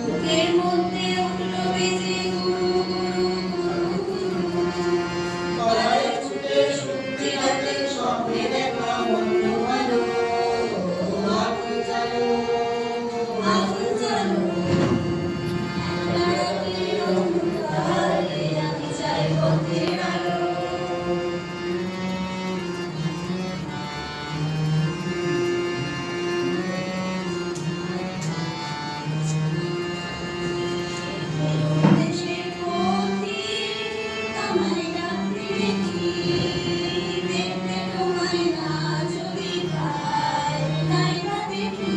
বুকের মধ্যে উঠল বেজে গুরু গুরু গুরু গুরু গলায় ছুটে শুনতে রাতে স্বপ্নে দেখা মন্দ ভালো আগুন জ্বালো আগুন জ্বালো একলা রাতের অন্ধকারে আমি চাই পথের আলো দেশের পথিক আমায় ডাকতে দেখি দেখতে তোমায় না যদি পাই নাই বা দেখি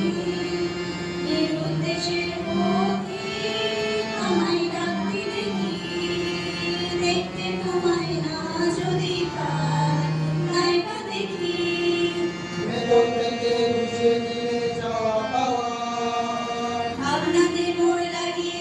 নিরুদ্দেশের পথিক আমায় ডাকতে দেখি দেখতে তোমায় না যদি পাই নাই বা দেখি বেদন থেকে বুঝে নিয়ে যাওয়া পাওয়া ভাবনাতে মোড় লাগিয়ে